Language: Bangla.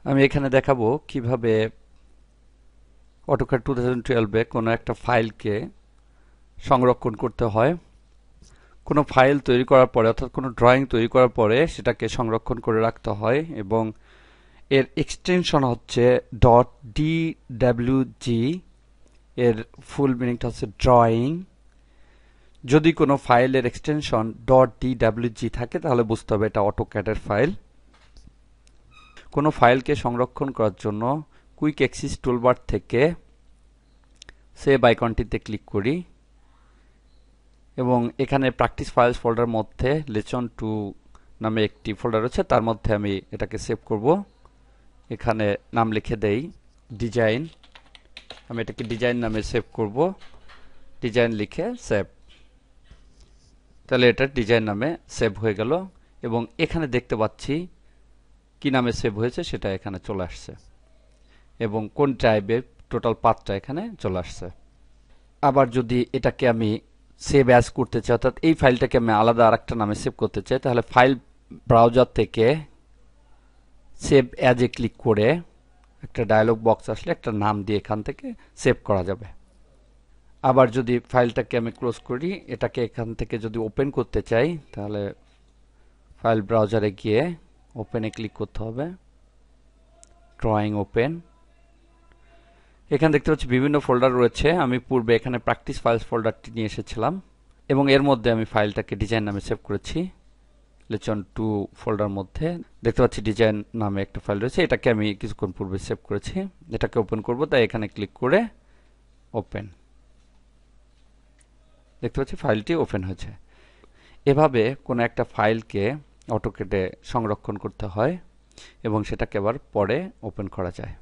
আমি এখানে দেখাবো কিভাবে অটোক্যাড 2012 এ কোনো একটা ফাইলকে সংরক্ষণ করতে হয়। কোনো ফাইল তৈরি করার পরে অর্থাৎ কোনো ড্রয়িং তৈরি করার পরে সেটাকে সংরক্ষণ করে রাখতে হয় এবং এর এক্সটেনশন হচ্ছে .dwg। এর ফুল মিনিংটা হচ্ছে ড্রয়িং। যদি কোনো ফাইলের এক্সটেনশন .dwg থাকে তাহলে বুঝতে হবে এটা অটোক্যাডের ফাইল। কোনো ফাইলকে সংরক্ষণ করার জন্য কুইক অ্যাক্সেস টুলবার থেকে সেভ আইকনটিতে ক্লিক করি এবং এখানে প্র্যাকটিস ফাইলস ফোল্ডার মধ্যে লেসন 2 নামে একটি ফোল্ডার রয়েছে, তার মধ্যে আমি এটাকে সেভ করব। এখানে নাম লিখে দেই ডিজাইন। আমি এটাকে ডিজাইন নামে সেভ করব। ডিজাইন লিখে সেভ। তাহলে এটা ডিজাইন নামে সেভ হয়ে গেল এবং এখানে দেখতে পাচ্ছি কি নামে সেভ হয়েছে সেটা এখানে চলে আসছে এবং কোন টাইপে টোটাল পাথটা এখানে চলে আসছে। আবার যদি এটাকে আমি সেভ অ্যাজ করতে চাই অর্থাৎ এই ফাইলটাকে আমি আলাদা আরেকটা নামে সেভ করতে চাই তাহলে ফাইল ব্রাউজার থেকে সেভ অ্যাজে ক্লিক করে একটা ডায়লগ বক্স আসলে একটা নাম দিয়ে এখান থেকে সেভ করা যাবে। আবার যদি ফাইলটাকে আমি ক্লোজ করি, এটাকে এখান থেকে যদি ওপেন করতে চাই তাহলে ফাইল ব্রাউজারে গিয়ে ওপেনে ক্লিক করতে হবে। Drawing open. এখানে দেখতে পাচ্ছি বিভিন্ন ফোল্ডার রয়েছে। আমি পূর্বে এখানে প্র্যাকটিস ফাইলস ফোল্ডারটি নিয়ে এসেছিলাম এবং এর মধ্যে আমি ফাইলটাকে ডিজাইন নামে সেভ করেছি। লেসন 2 ফোল্ডার মধ্যে দেখতে পাচ্ছি ডিজাইন নামে একটা ফাইল রয়েছে, এটাকে আমি কিছুক্ষণ পূর্বে সেভ করেছি। এটাকে ওপেন করব, তাই এখানে ক্লিক করে ওপেন। দেখতে পাচ্ছি ফাইলটি ওপেন হয়েছে। এভাবে কোনো একটা ফাইলকে অটোক্যাডে সংরক্ষণ করতে হয় এবং সেটাকে আবার পরে ওপেন করা যায়।